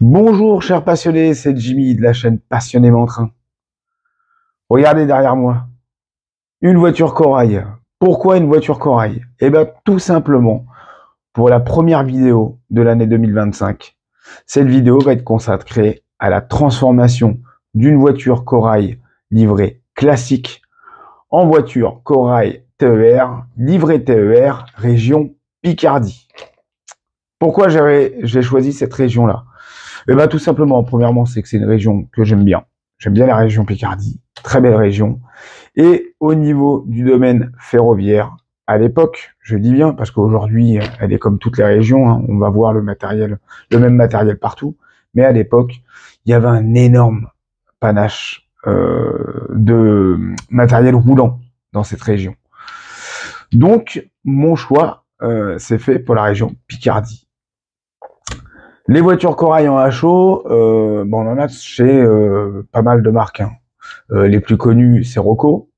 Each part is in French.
Bonjour chers passionnés, c'est Jimmy de la chaîne Passionnément Train. Regardez derrière moi, une voiture corail. Pourquoi une voiture corail? Eh bien tout simplement, pour la première vidéo de l'année 2025, cette vidéo va être consacrée à la transformation d'une voiture corail livrée classique en voiture corail TER, livrée TER, région Picardie. Pourquoi j'ai choisi cette région-là? Eh bien, tout simplement, premièrement, c'est que c'est une région que j'aime bien. J'aime bien la région Picardie, très belle région. Et au niveau du domaine ferroviaire, à l'époque, je dis bien, parce qu'aujourd'hui, elle est comme toutes les régions, hein, on va voir le même matériel partout. Mais à l'époque, il y avait un énorme panache de matériel roulant dans cette région. Donc, mon choix s'est fait pour la région Picardie. Les voitures corail en HO, on en a chez pas mal de marques. Hein. Les plus connues, c'est Rocco,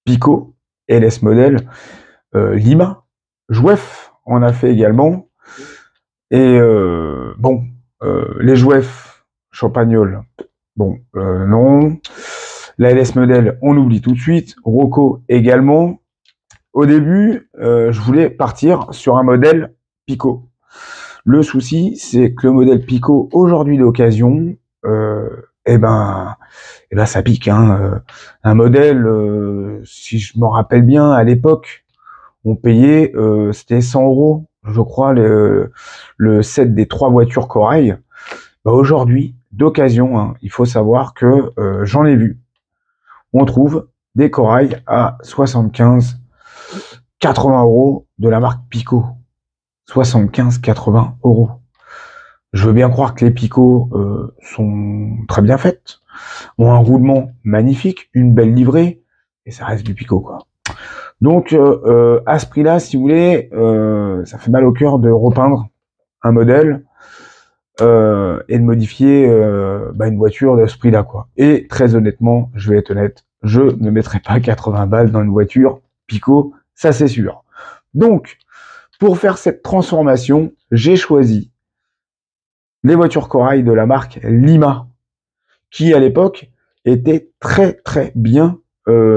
Pico, LS Model, Lima, Jouef en a fait également. Et les Jouef, Champagnol, non. La LS Model, on oublie tout de suite. Rocco également. Au début, je voulais partir sur un modèle Pico. Le souci, c'est que le modèle Pico aujourd'hui d'occasion, ça pique. Hein. Un modèle, si je m'en rappelle bien, à l'époque, on payait, c'était 100 €, je crois, le set des 3 voitures corail. Aujourd'hui, d'occasion, hein, il faut savoir que j'en ai vu. On trouve des corail à 75, 80 € de la marque Pico. 75-80 €. Je veux bien croire que les picots sont très bien faites, ont un roulement magnifique, une belle livrée, et ça reste du picot, quoi. Donc, à ce prix-là, si vous voulez, ça fait mal au cœur de repeindre un modèle et de modifier une voiture de ce prix-là, quoi. Et très honnêtement, je vais être honnête, je ne mettrai pas 80 balles dans une voiture picot, ça c'est sûr. Donc, pour faire cette transformation, j'ai choisi les voitures corail de la marque Lima, qui à l'époque étaient très très bien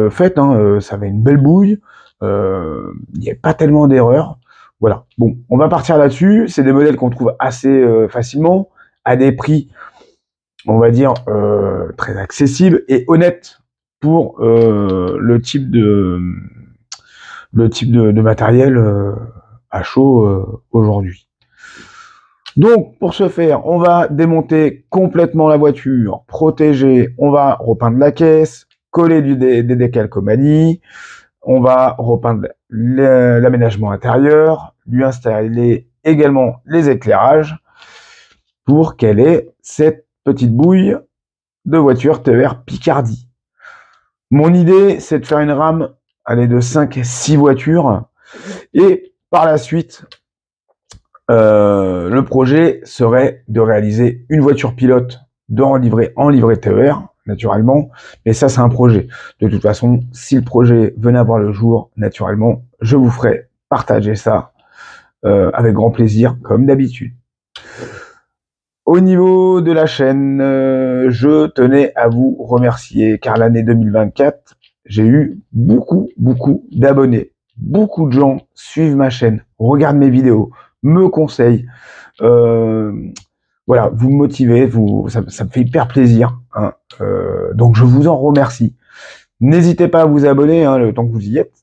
faites. Hein. Ça avait une belle bouille, il n'y avait pas tellement d'erreurs. Voilà. Bon, on va partir là-dessus. C'est des modèles qu'on trouve assez facilement, à des prix, on va dire, très accessibles et honnêtes pour le type de matériel à chaud aujourd'hui. Donc, pour ce faire, on va démonter complètement la voiture, protéger, on va repeindre la caisse, coller des décalcomanies, on va repeindre l'aménagement intérieur, lui installer également les éclairages pour qu'elle ait cette petite bouille de voiture TER Picardie. Mon idée, c'est de faire une rame, de 5-6 voitures, et par la suite, le projet serait de réaliser une voiture pilote en livrée TER, naturellement, mais ça c'est un projet. De toute façon, si le projet venait à voir le jour, naturellement, je vous ferai partager ça avec grand plaisir, comme d'habitude. Au niveau de la chaîne, je tenais à vous remercier, car l'année 2024, j'ai eu beaucoup d'abonnés. Beaucoup de gens suivent ma chaîne, regardent mes vidéos, me conseillent. Voilà, vous me motivez, ça me fait hyper plaisir. Hein. Donc je vous en remercie. N'hésitez pas à vous abonner, hein, le temps que vous y êtes.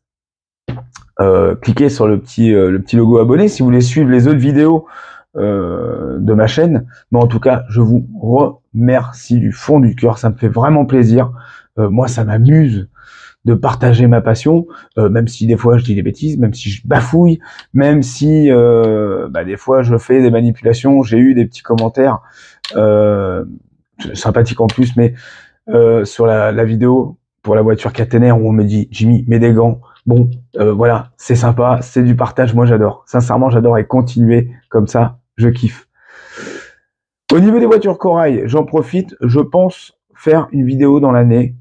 Cliquez sur le petit logo abonné si vous voulez suivre les autres vidéos de ma chaîne. Mais en tout cas, je vous remercie du fond du cœur. Ça me fait vraiment plaisir. Moi, ça m'amuse de partager ma passion, même si des fois je dis des bêtises, même si je bafouille, même si des fois je fais des manipulations. J'ai eu des petits commentaires sympathiques en plus, mais sur la vidéo pour la voiture caténaire où on me dit Jimmy, mets des gants. Bon, voilà, c'est sympa, c'est du partage, moi j'adore. Sincèrement, j'adore et continuer comme ça, je kiffe. Au niveau des voitures corail, j'en profite, je pense faire une vidéo dans l'année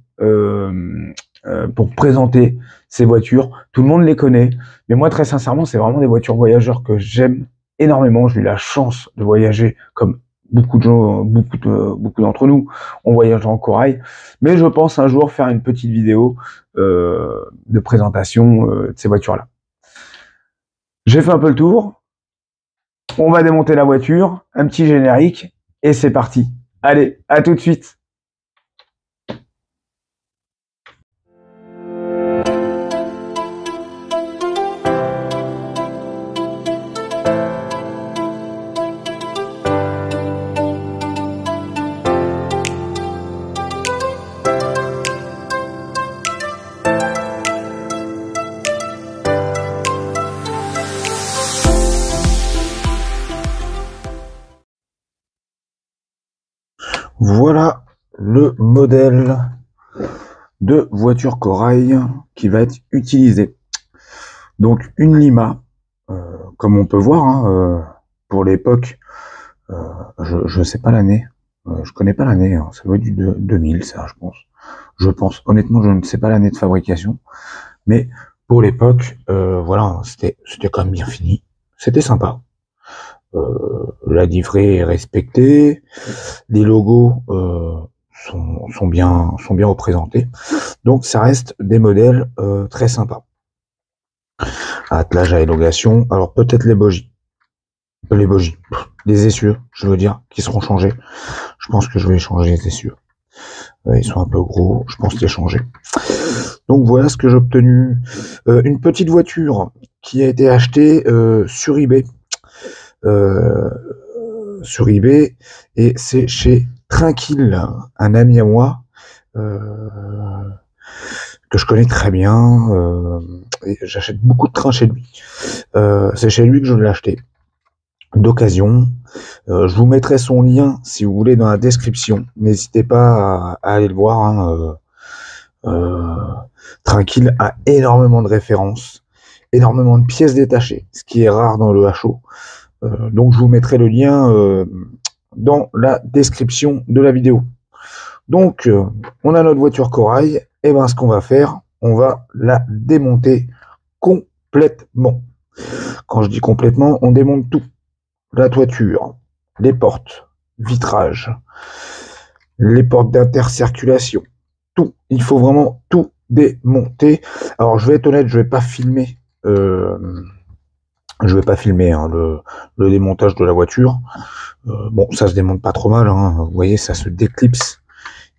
pour présenter ces voitures. Tout le monde les connaît, mais moi très sincèrement, c'est vraiment des voitures voyageurs que j'aime énormément. J'ai eu la chance de voyager comme beaucoup de gens, beaucoup d'entre nous, on voyage en corail. Mais je pense un jour faire une petite vidéo de présentation de ces voitures-là. J'ai fait un peu le tour. On va démonter la voiture, un petit générique, et c'est parti. Allez, à tout de suite. Voilà le modèle de voiture corail qui va être utilisé. Donc une Lima, comme on peut voir, hein, pour l'époque, je sais pas l'année, je connais pas l'année, hein, ça doit être du 2000 ça, je pense. Je pense, honnêtement, je ne sais pas l'année de fabrication, mais pour l'époque, voilà, c'était quand même bien fini, c'était sympa. La livrée est respectée, les logos sont bien représentés, donc ça reste des modèles très sympas. Attelage à élongation, alors peut-être les essieux, je veux dire, qui seront changés. Je pense que je vais changer les essieux. Ils sont un peu gros, je pense les changer. Donc voilà ce que j'ai obtenu. Une petite voiture qui a été achetée sur eBay. Et c'est chez Tranquille, un ami à moi que je connais très bien, et j'achète beaucoup de trains chez lui. C'est chez lui que je l'ai acheté d'occasion. Je vous mettrai son lien si vous voulez dans la description, n'hésitez pas à aller le voir, hein. Tranquille a énormément de références, énormément de pièces détachées, ce qui est rare dans le HO. Donc je vous mettrai le lien dans la description de la vidéo. Donc on a notre voiture corail, et ben ce qu'on va faire, on va la démonter complètement. Quand je dis complètement, on démonte tout. La toiture, les portes, vitrages, les portes d'intercirculation, tout. Il faut vraiment tout démonter. Alors je vais être honnête, je vais pas filmer hein, le démontage de la voiture. Bon, ça se démonte pas trop mal, hein. Vous voyez, ça se déclipse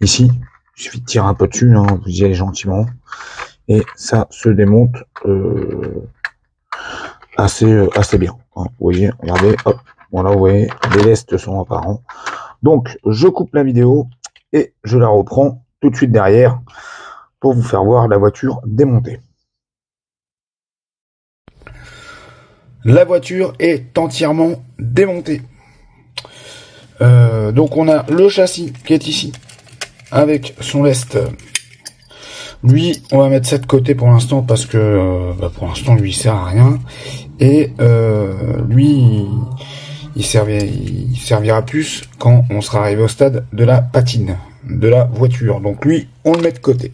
ici. Il suffit de tirer un peu dessus, hein, vous y allez gentiment. Et ça se démonte assez bien. Hein. Vous voyez, regardez, hop, voilà, vous voyez, les lestes sont apparents. Donc, je coupe la vidéo et je la reprends tout de suite derrière pour vous faire voir la voiture démontée. La voiture est entièrement démontée. Donc on a le châssis qui est ici avec son lest. Lui, on va mettre ça de côté pour l'instant parce que pour l'instant lui il sert à rien. Et lui il servira plus quand on sera arrivé au stade de la patine de la voiture. Donc lui on le met de côté.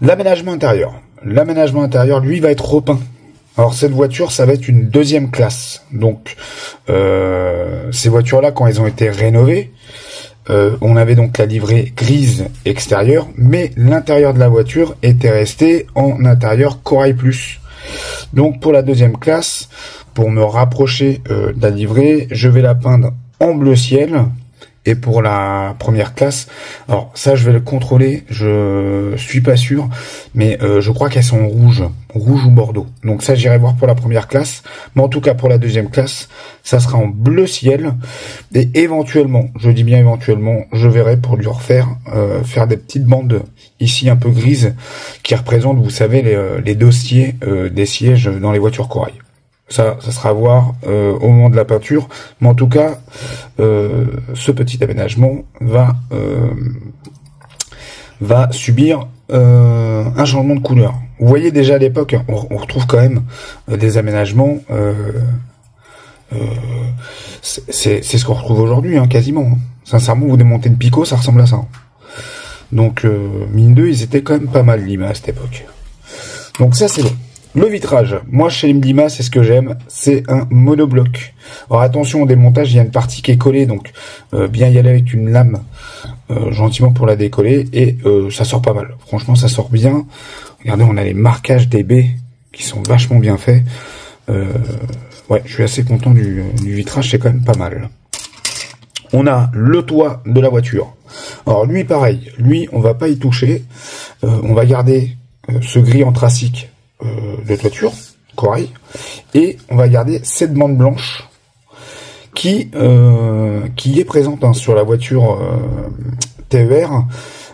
L'aménagement intérieur. L'aménagement intérieur lui va être repeint. Alors cette voiture, ça va être une deuxième classe. Donc ces voitures-là, quand elles ont été rénovées, on avait donc la livrée grise extérieure, mais l'intérieur de la voiture était resté en intérieur Corail Plus. Donc pour la deuxième classe, pour me rapprocher de la livrée, je vais la peindre en bleu ciel. Et pour la première classe, alors ça je vais le contrôler, je suis pas sûr, mais je crois qu'elles sont rouges ou bordeaux. Donc ça j'irai voir pour la première classe, mais en tout cas pour la deuxième classe, ça sera en bleu ciel. Et éventuellement, je dis bien éventuellement, je verrai pour lui refaire faire des petites bandes ici un peu grises qui représentent, vous savez, les dossiers des sièges dans les voitures corail. Ça sera à voir au moment de la peinture. Mais en tout cas, ce petit aménagement va subir un changement de couleur. Vous voyez déjà à l'époque, on retrouve quand même des aménagements. C'est ce qu'on retrouve aujourd'hui, hein, quasiment. Sincèrement, vous démontez une Pico, ça ressemble à ça. Donc, mine 2, ils étaient quand même pas mal Lima à cette époque. Donc ça, c'est bon. Le vitrage, moi chez Lima, c'est ce que j'aime, c'est un monobloc. Alors attention au démontage, il y a une partie qui est collée, donc bien y aller avec une lame gentiment pour la décoller, et ça sort pas mal. Franchement, ça sort bien. Regardez, on a les marquages des baies qui sont vachement bien faits. Ouais, je suis assez content du vitrage, c'est quand même pas mal. On a le toit de la voiture. Alors lui, pareil, lui, on va pas y toucher. On va garder ce gris anthracite de toiture, corail, et on va garder cette bande blanche qui est présente hein, sur la voiture TER.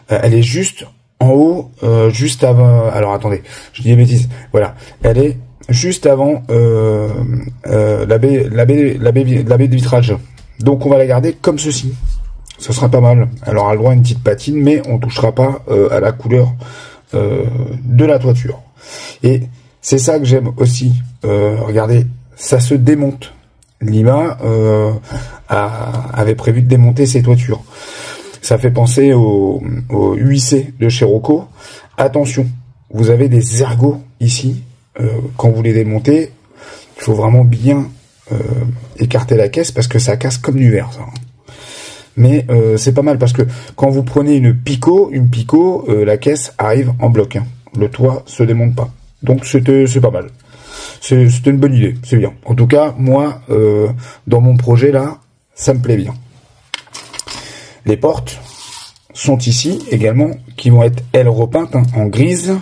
Elle est juste en haut, juste avant. Alors attendez, je dis des bêtises. Voilà, elle est juste avant la baie de vitrage. Donc on va la garder comme ceci. Ça sera pas mal. Elle aura le droit à une petite patine, mais on touchera pas à la couleur de la toiture. Et c'est ça que j'aime aussi. Regardez, ça se démonte. Lima avait prévu de démonter ses toitures. Ça fait penser au UIC de chez Rocco. Attention, vous avez des ergots ici. Quand vous les démontez, il faut vraiment bien écarter la caisse parce que ça casse comme du verre. Ça. Mais c'est pas mal parce que quand vous prenez une Pico, la caisse arrive en bloc. Hein. Le toit se démonte pas. Donc c'est pas mal. C'était une bonne idée, c'est bien. En tout cas, moi, dans mon projet là, ça me plaît bien. Les portes sont ici également, qui vont être elles repeintes hein, en grise.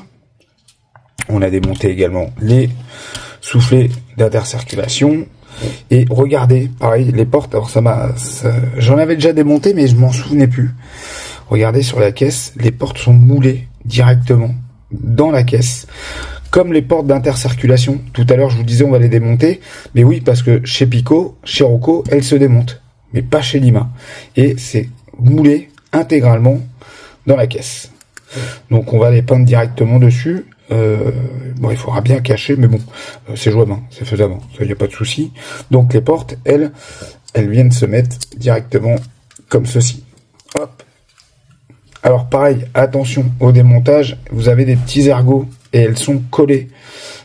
On a démonté également les soufflets d'intercirculation. Et regardez, pareil, les portes, alors j'en avais déjà démonté, mais je m'en souvenais plus. Regardez sur la caisse, les portes sont moulées directement dans la caisse. Comme les portes d'intercirculation. Tout à l'heure, je vous disais, on va les démonter. Mais oui, parce que chez Pico, chez Rocco, elles se démontent. Mais pas chez Lima. Et c'est moulé intégralement dans la caisse. Donc, on va les peindre directement dessus. Bon, il faudra bien cacher, mais bon, c'est jouable, hein, c'est faisable. Il n'y a pas de souci. Donc, les portes, elles viennent se mettre directement comme ceci. Hop. Alors, pareil, attention au démontage. Vous avez des petits ergots. Et elles sont collées.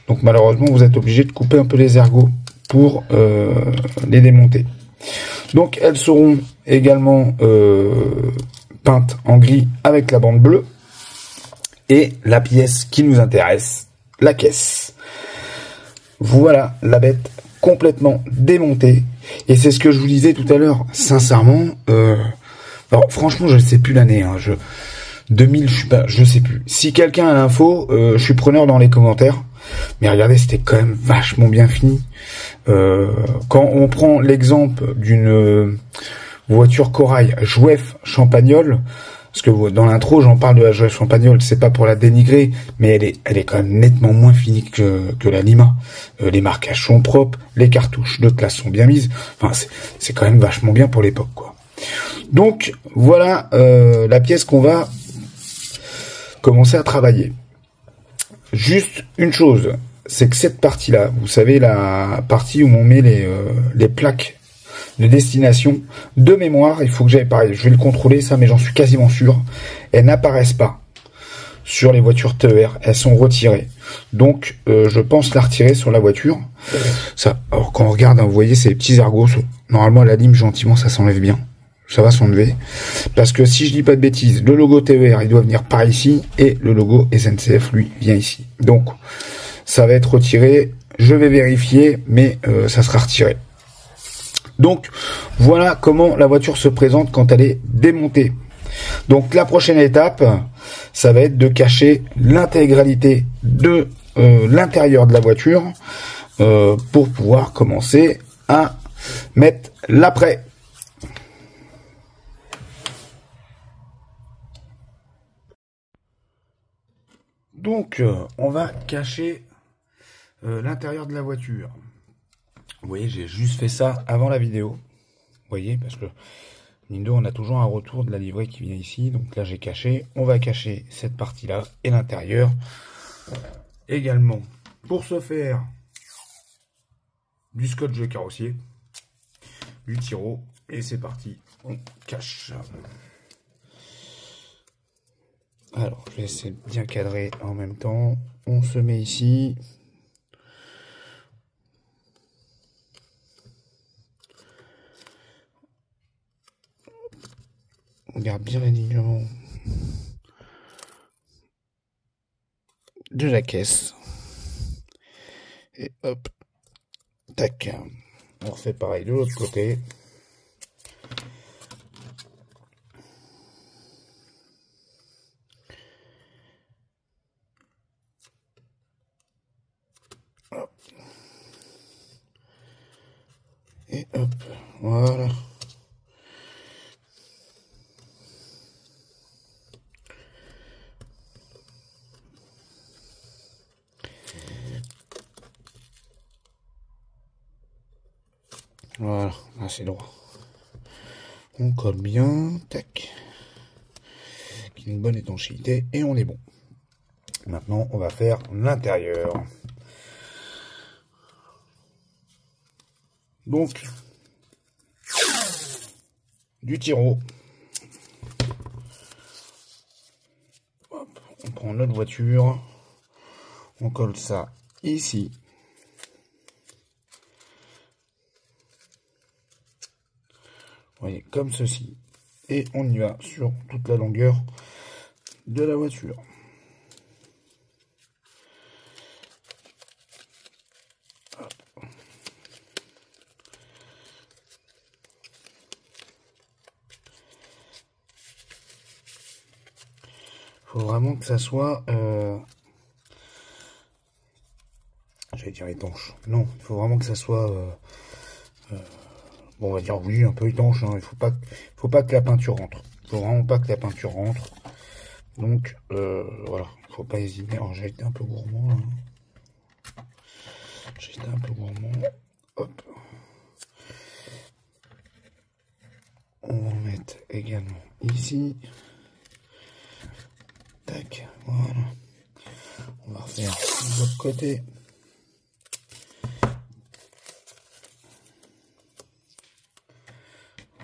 Donc malheureusement, vous êtes obligé de couper un peu les ergots pour les démonter. Donc elles seront également peintes en gris avec la bande bleue. Et la pièce qui nous intéresse, la caisse. Voilà la bête complètement démontée. Et c'est ce que je vous disais tout à l'heure. Sincèrement, alors franchement, je ne sais plus l'année. Hein, 2000, je sais plus. Si quelqu'un a l'info, je suis preneur dans les commentaires. Mais regardez, c'était quand même vachement bien fini. Quand on prend l'exemple d'une voiture corail Jouef Champagnole, parce que dans l'intro, j'en parle de la Jouef Champagnole, c'est pas pour la dénigrer, mais elle est quand même nettement moins finie que la Lima. Les marquages sont propres, les cartouches de classe sont bien mises. Enfin, c'est quand même vachement bien pour l'époque, quoi. Donc, voilà la pièce qu'on va commencer à travailler. Juste une chose, c'est que cette partie-là, vous savez, la partie où on met les plaques de destination, de mémoire, il faut que j'aille pareil, je vais le contrôler ça, mais j'en suis quasiment sûr, elles n'apparaissent pas sur les voitures TER, elles sont retirées. Donc, je pense la retirer sur la voiture. Ça, alors quand on regarde, hein, vous voyez, ces petits ergots, normalement à la lime, gentiment, ça s'enlève bien. Ça va s'enlever. Parce que si je dis pas de bêtises, le logo TER, il doit venir par ici, et le logo SNCF, lui, vient ici. Donc, ça va être retiré. Je vais vérifier, mais ça sera retiré. Donc, voilà comment la voiture se présente quand elle est démontée. Donc, la prochaine étape, ça va être de cacher l'intégralité de l'intérieur de la voiture pour pouvoir commencer à mettre l'après. Donc, on va cacher l'intérieur de la voiture. Vous voyez, j'ai juste fait ça avant la vidéo. Vous voyez, parce que Nindo, on a toujours un retour de la livrée qui vient ici. Donc là, j'ai caché. On va cacher cette partie-là et l'intérieur également. Pour ce faire, du scotch de carrossier, du tiro, et c'est parti. On cache. Alors, je vais essayer de bien cadrer en même temps. On se met ici. regarde bien l'alignement de la caisse. Et hop, tac. On refait pareil de l'autre côté. Hop. Et hop, voilà. Voilà, là c'est droit. On colle bien, tac. Une bonne étanchéité et on est bon. Maintenant, on va faire l'intérieur. Donc, du tiro. Hop, on prend notre voiture. On colle ça ici. Vous voyez, comme ceci. Et on y va sur toute la longueur de la voiture. Faut vraiment que ça soit j'allais dire étanche. Non, il faut vraiment que ça soit bon, on va dire oui, un peu étanche, hein. Il faut pas que la peinture rentre. Il faut vraiment pas que la peinture rentre. Donc voilà, faut pas hésiter. Alors j'ai été un peu gourmand là. J'ai été un peu gourmand. Hop. On va en mettre également ici. Tac, voilà. On va refaire de l'autre côté.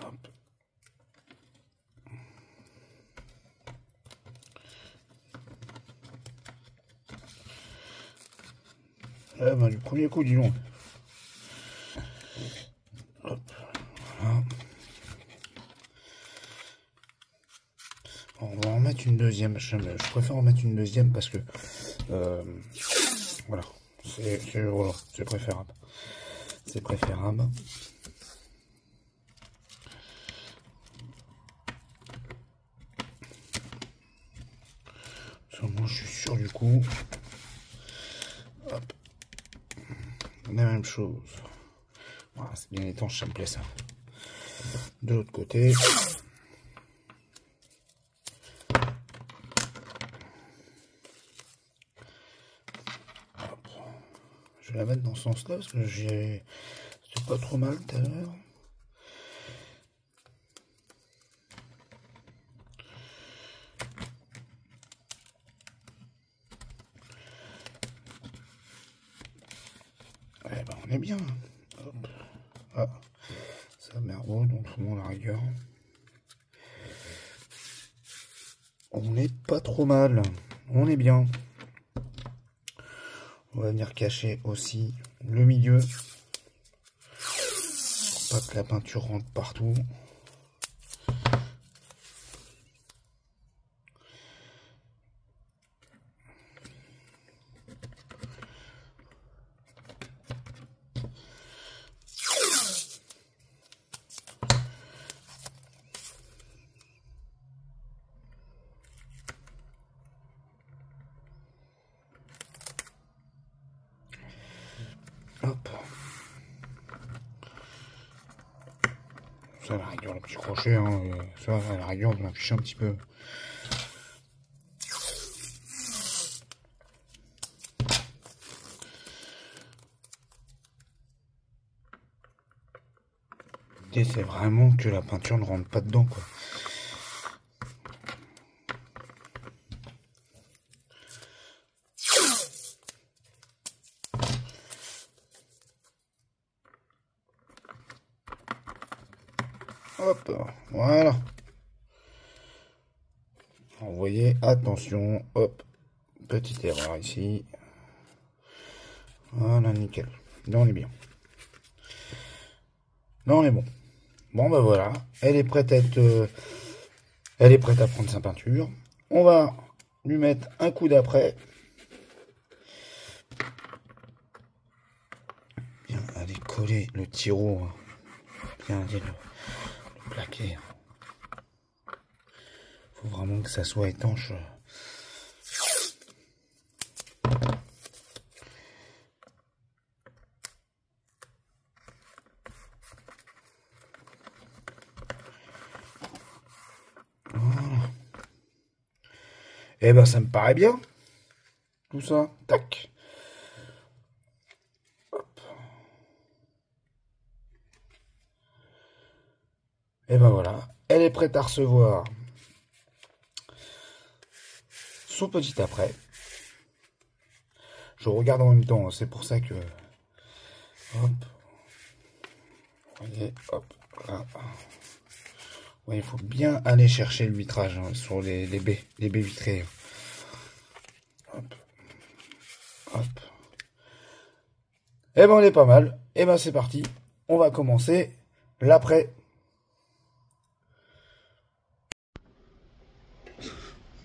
Hop. Ah ben, du premier coup, dis donc. Hop, voilà. On va en mettre une deuxième. Je préfère en mettre une deuxième parce que voilà, c'est préférable. C'est préférable. Moi, je suis sûr du coup. Hop. La même chose. Voilà, c'est bien étanche, ça me plaît ça. De l'autre côté. Hop. Je vais la mettre dans ce sens-là parce que c'était pas trop mal tout à l'heure. Eh ben, on est bien. Hop. Ah, ça merde, donc tout le monde la rigueur. On n'est pas trop mal. On est bien. On va venir cacher aussi le milieu. Pour pas que la peinture rentre partout. Hop. Ça, à la rigueur, le petit crochet, hein, ça, à la rigueur, on va afficher un petit peu. L'idée, c'est vraiment que la peinture ne rentre pas dedans, quoi. Hop, voilà. Vous voyez, attention, hop, petite erreur ici. Voilà, nickel. Là, on est bien. Là, on est bon. Bon, bah voilà, elle est prête à être Elle est prête à prendre sa peinture. On va lui mettre un coup d'après. Bien aller coller le tiro. Bien aller le plaquer. Faut vraiment que ça soit étanche. Voilà. Eh ben ça me paraît bien. Tout ça. Tac. Hop. Et ben voilà. Elle est prête à recevoir son petit après. Je regarde en même temps, c'est pour ça que... Hop. Voyez, hop, là. Ouais, il faut bien aller chercher le vitrage hein, sur les baies vitrées. Hop. Hop. Et ben on est pas mal. Et ben c'est parti. On va commencer l'après.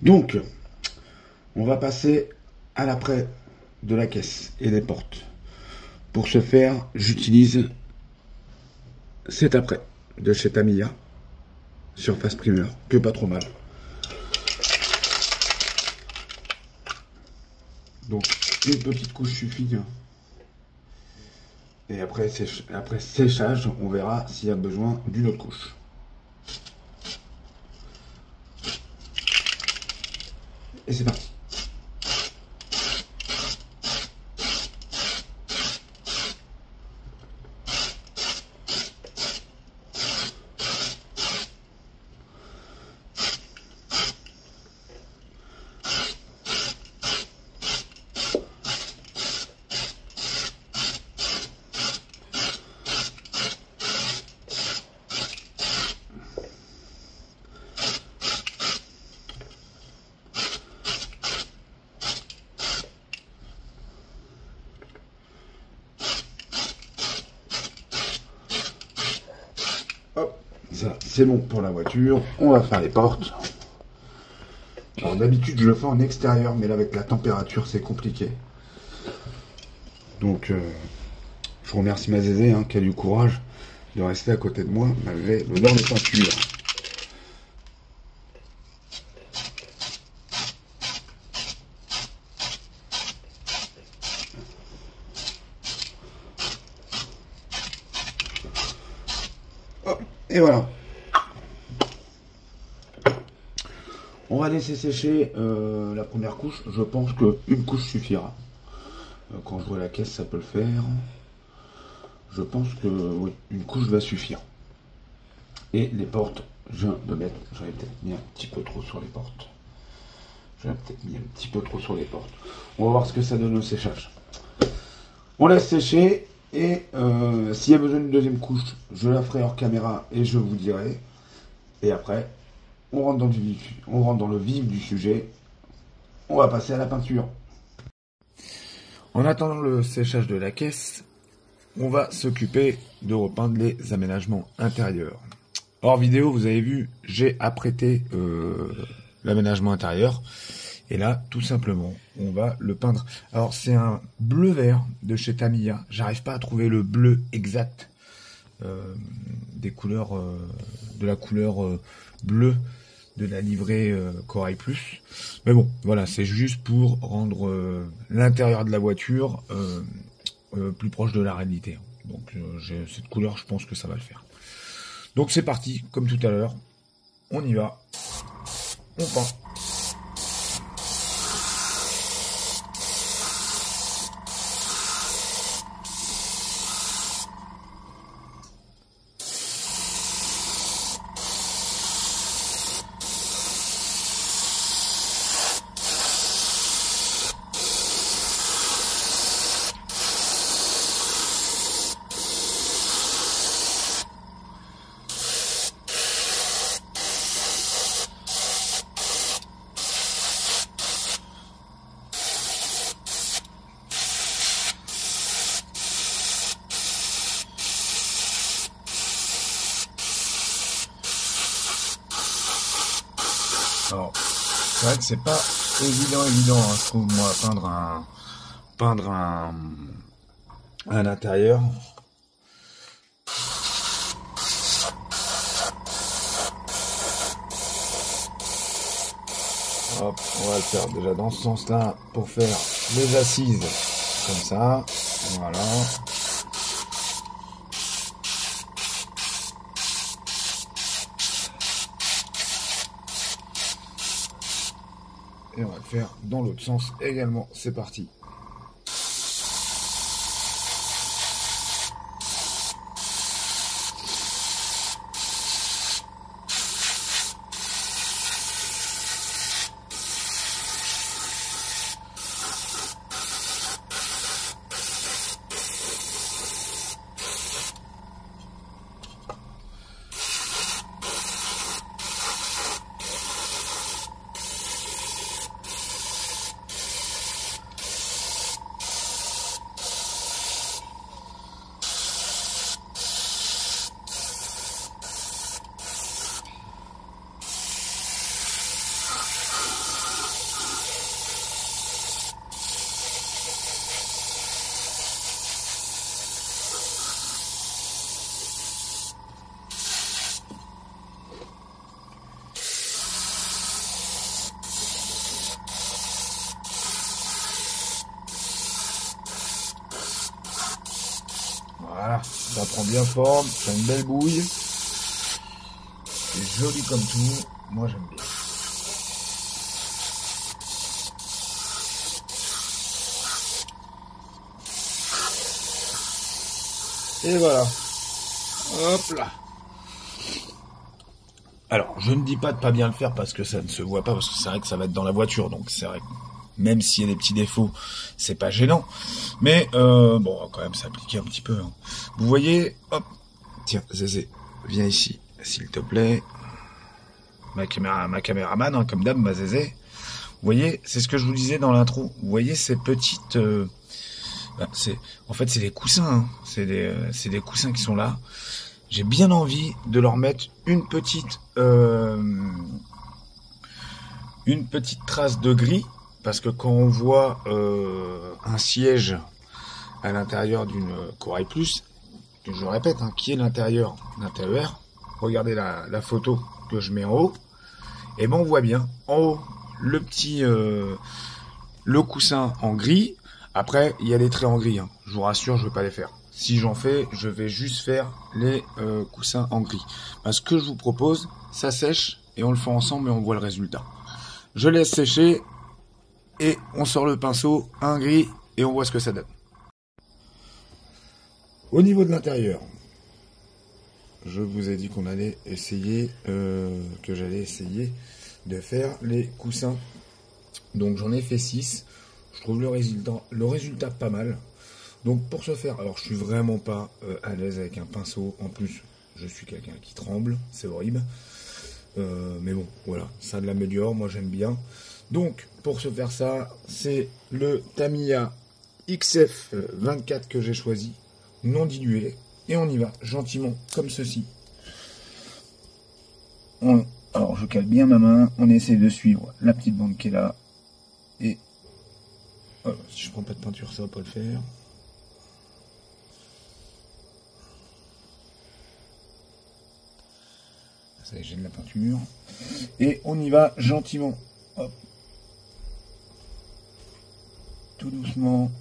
Donc, on va passer à l'après de la caisse et des portes. Pour ce faire, j'utilise cet après de chez Tamiya, surface primeur, que pas trop mal. Donc, une petite couche suffit. Et après séchage, on verra s'il y a besoin d'une autre couche. Et c'est parti. Hop, ça c'est bon pour la voiture. On va faire les portes. Alors d'habitude je le fais en extérieur, mais là avec la température c'est compliqué. Donc je remercie ma zézé qui a du courage de rester à côté de moi malgré l'odeur de peinture. Hop, et voilà. On va laisser sécher la première couche. Je pense qu'une couche suffira. Quand je vois la caisse, ça peut le faire. Je pense que oui, une couche va suffire. Et les portes, je viens de mettre, j'avais peut-être mis un petit peu trop sur les portes. On va voir ce que ça donne au séchage. On laisse sécher et s'il y a besoin d'une deuxième couche, je la ferai hors caméra et je vous dirai. Et après, on rentre dans le vif du sujet. On va passer à la peinture. En attendant le séchage de la caisse, on va s'occuper de repeindre les aménagements intérieurs. Hors vidéo, vous avez vu, j'ai apprêté l'aménagement intérieur. Et là, tout simplement, on va le peindre. Alors, c'est un bleu-vert de chez Tamiya. J'arrive pas à trouver le bleu exact des couleurs, de la couleur bleue de la livrée Corail Plus. Mais bon, voilà, c'est juste pour rendre l'intérieur de la voiture plus proche de la réalité. Donc, j'ai cette couleur, je pense que ça va le faire. Donc, c'est parti, comme tout à l'heure. On y va. On peint. Alors, c'est vrai que c'est pas évident, hein, je trouve, moi, peindre un intérieur. Hop, on va le faire déjà dans ce sens-là pour faire les assises comme ça. Voilà. Et on va le faire dans l'autre sens également. C'est parti. Voilà, ça prend bien forme, c'est une belle bouille. C'est joli comme tout, moi j'aime bien. Et voilà. Hop là. Alors, je ne dis pas de pas bien le faire parce que ça ne se voit pas, parce que c'est vrai que ça va être dans la voiture, donc c'est vrai que même s'il y a des petits défauts, c'est pas gênant. Mais bon, on va quand même s'appliquer un petit peu. Hein. Vous voyez, hop, tiens, Zézé, viens ici, s'il te plaît. Ma caméraman, hein, comme d'hab, ma Zézé. Vous voyez, c'est ce que je vous disais dans l'intro. Vous voyez ces petites... en fait, c'est des coussins. Hein. C'est des coussins qui sont là. J'ai bien envie de leur mettre une petite trace de gris. Parce que quand on voit un siège à l'intérieur d'une Corail Plus, que je répète, hein, qui est l'intérieur d'un TER, regardez la photo que je mets en haut, et ben on voit bien en haut le coussin en gris. Après, il y a des traits en gris, hein. Je vous rassure, je ne vais pas les faire. Si j'en fais, je vais juste faire les coussins en gris. Parce que je vous propose, ça sèche et on le fait ensemble et on voit le résultat. Je laisse sécher. Et on sort le pinceau, un gris, et on voit ce que ça donne. Au niveau de l'intérieur, je vous ai dit qu'on allait essayer, que j'allais essayer de faire les coussins. Donc j'en ai fait 6. Je trouve le résultat pas mal. Donc pour ce faire, alors je suis vraiment pas à l'aise avec un pinceau. En plus, je suis quelqu'un qui tremble, c'est horrible. Mais bon, voilà, ça l'améliore, moi j'aime bien. Donc, pour se faire ça, c'est le Tamiya XF24 que j'ai choisi, non dilué. Et on y va, gentiment, comme ceci. Alors, je cale bien ma main, on essaie de suivre la petite bande qui est là. Et, si je prends pas de peinture, ça va pas le faire. Ça y est, j'ai de la peinture. Et on y va gentiment. Hop. Tout doucement.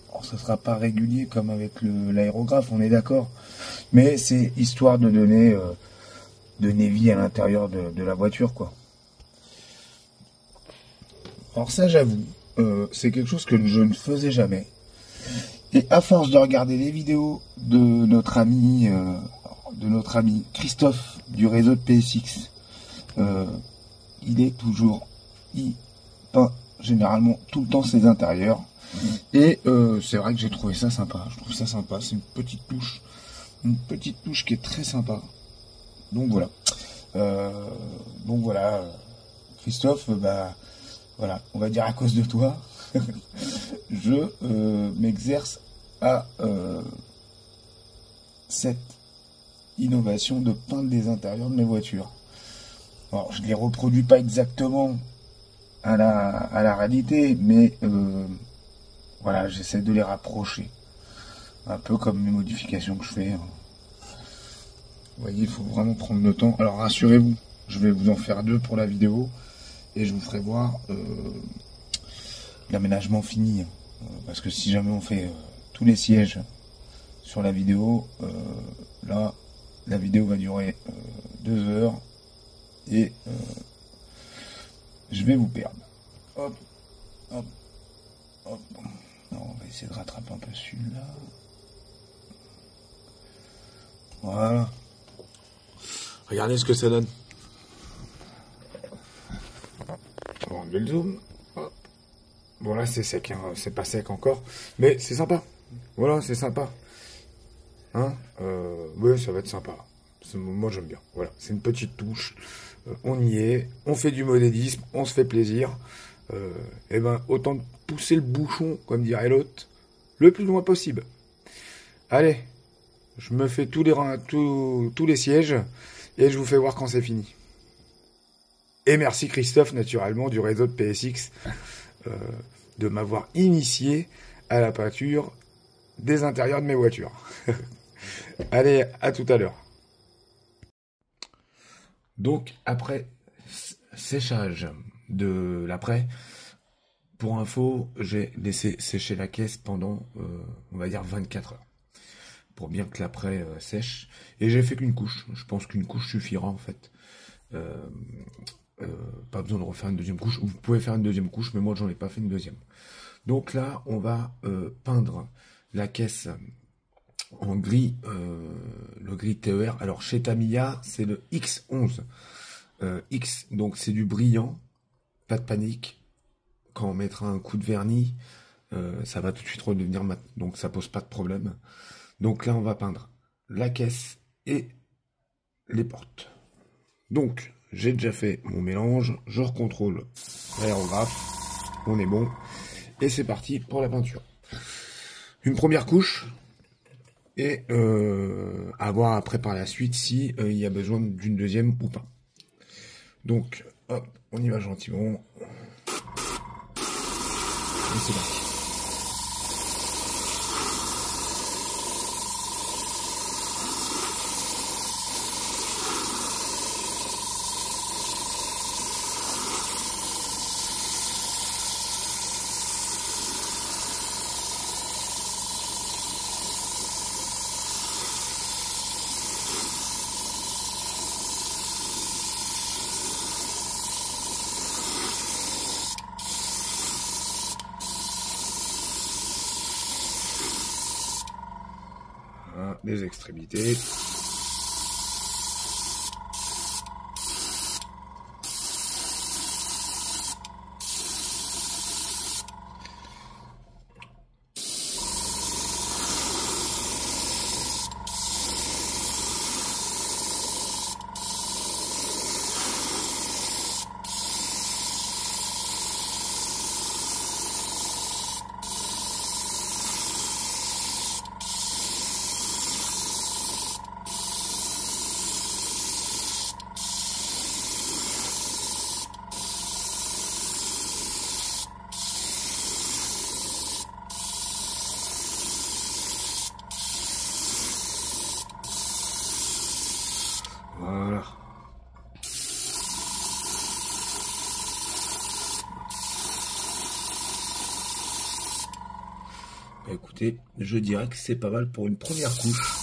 Alors, ça sera pas régulier comme avec l'aérographe, on est d'accord. Mais c'est histoire de donner vie à l'intérieur de la voiture, quoi. Alors ça, j'avoue, c'est quelque chose que je ne faisais jamais. Et à force de regarder les vidéos de notre ami Christophe du réseau de PSX, il peint généralement tout le temps ses intérieurs. Et c'est vrai que j'ai trouvé ça sympa. Je trouve ça sympa. C'est une petite touche qui est très sympa. Donc voilà. Christophe, voilà, on va dire à cause de toi, je m'exerce à cette innovation de peindre les intérieurs de mes voitures. Alors, je les reproduis pas exactement à la réalité, mais voilà, j'essaie de les rapprocher. Un peu comme mes modifications que je fais. Vous voyez, il faut vraiment prendre le temps. Alors rassurez-vous, je vais vous en faire 2 pour la vidéo et je vous ferai voir l'aménagement fini. Parce que si jamais on fait tous les sièges sur la vidéo, là, la vidéo va durer 2 heures et je vais vous perdre. Hop, hop, hop. Alors, on va essayer de rattraper un peu celui-là. Voilà. Regardez ce que ça donne. On va enlever le zoom. Hop. Bon là c'est sec, hein. C'est pas sec encore, mais c'est sympa. Voilà, c'est sympa. Hein, oui, ça va être sympa. Moi j'aime bien. Voilà, c'est une petite touche. On y est, on fait du modélisme, on se fait plaisir. Et ben autant pousser le bouchon, comme dirait l'autre, le plus loin possible. Allez, je me fais tous les sièges et je vous fais voir quand c'est fini. Et merci Christophe, naturellement, du réseau de PSX, de m'avoir initié à la peinture des intérieurs de mes voitures. Allez, à tout à l'heure. Donc, après séchage de l'après, pour info, j'ai laissé sécher la caisse pendant, on va dire, 24 heures. Pour bien que l'après sèche. Et j'ai fait qu'une couche. Je pense qu'une couche suffira, en fait. Pas besoin de refaire une deuxième couche. Vous pouvez faire une deuxième couche, mais moi, j'en ai pas fait une deuxième. Donc là, on va peindre la caisse en gris, le gris TER. Alors, chez Tamiya, c'est le X11. X, donc c'est du brillant. Pas de panique. Quand on mettra un coup de vernis, ça va tout de suite redevenir mat. Donc, ça pose pas de problème. Donc là, on va peindre la caisse et les portes. Donc, j'ai déjà fait mon mélange. Je recontrôle l'aérographe. On est bon. Et c'est parti pour la peinture. Une première couche. Et à voir après par la suite si il y a besoin d'une deuxième ou pas. Donc, hop, on y va gentiment. Et c'est parti. Les extrémités. Voilà. Bah, écoutez, je dirais que c'est pas mal pour une première couche.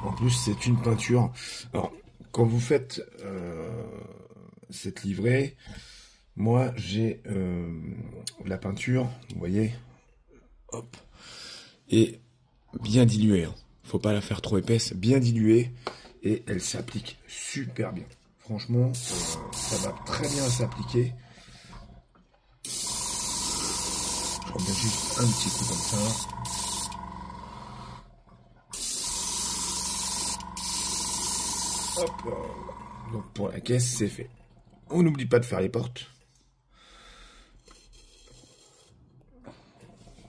En plus, c'est une peinture. Alors, quand vous faites cette livrée, moi, j'ai la peinture, vous voyez, hop, et bien diluée. Hein. Faut pas la faire trop épaisse, bien diluée. Et elle s'applique super bien. Franchement, ça va très bien s'appliquer. Je remets juste un petit coup comme ça. Hop. Donc pour la caisse, c'est fait. On n'oublie pas de faire les portes.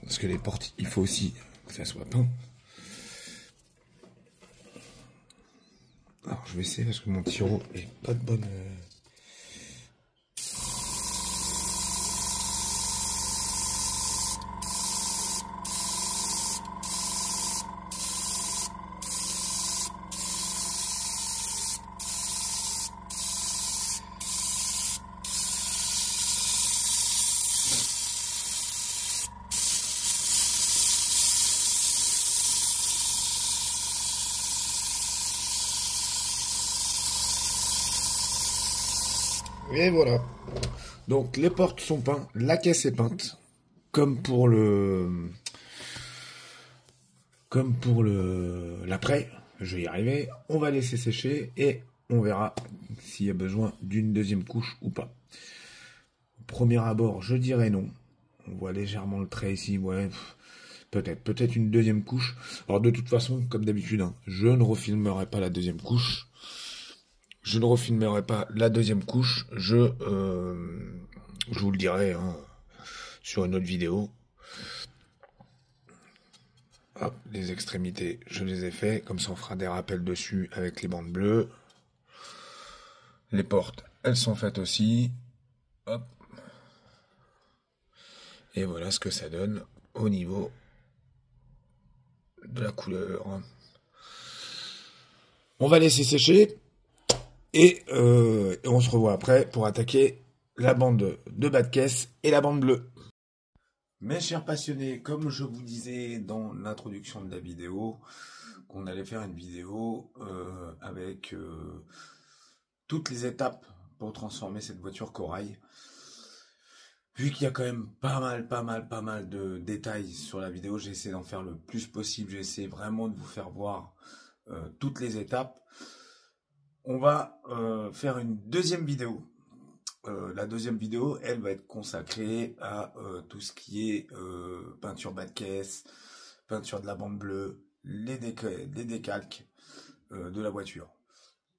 Parce que les portes, il faut aussi que ça soit peint. Alors je vais essayer parce que mon tiro est pas de bonne... Et voilà. Donc les portes sont peintes, la caisse est peinte, comme pour l'après. Je vais y arriver. On va laisser sécher et on verra s'il y a besoin d'une deuxième couche ou pas. Au premier abord, je dirais non. On voit légèrement le trait ici, ouais. Peut-être une deuxième couche. Alors de toute façon, comme d'habitude, hein, je ne refilmerai pas la deuxième couche. Je ne refilmerai pas la deuxième couche. Je vous le dirai hein, sur une autre vidéo. Hop, les extrémités, je les ai fait. Comme ça, on fera des rappels dessus avec les bandes bleues. Les portes, elles sont faites aussi. Hop. Et voilà ce que ça donne au niveau de la couleur. On va laisser sécher. Et on se revoit après pour attaquer la bande de bas de caisse et la bande bleue. Mes chers passionnés, comme je vous disais dans l'introduction de la vidéo, qu'on allait faire une vidéo avec toutes les étapes pour transformer cette voiture corail. Vu qu'il y a quand même pas mal de détails sur la vidéo, j'ai essayé d'en faire le plus possible. J'ai essayé vraiment de vous faire voir toutes les étapes. On va faire une deuxième vidéo. La deuxième vidéo, elle va être consacrée à tout ce qui est peinture bas de caisse, peinture de la bande bleue, les décalques de la voiture.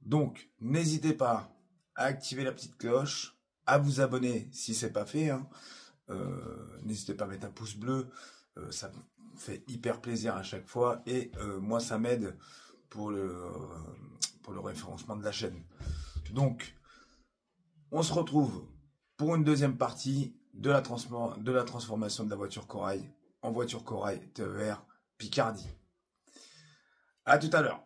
Donc, n'hésitez pas à activer la petite cloche, à vous abonner si c'est pas fait. Hein. N'hésitez pas à mettre un pouce bleu, ça me fait hyper plaisir à chaque fois et moi ça m'aide pour le référencement de la chaîne. Donc, on se retrouve pour une deuxième partie de la transformation de la voiture corail en voiture corail TER Picardie. À tout à l'heure.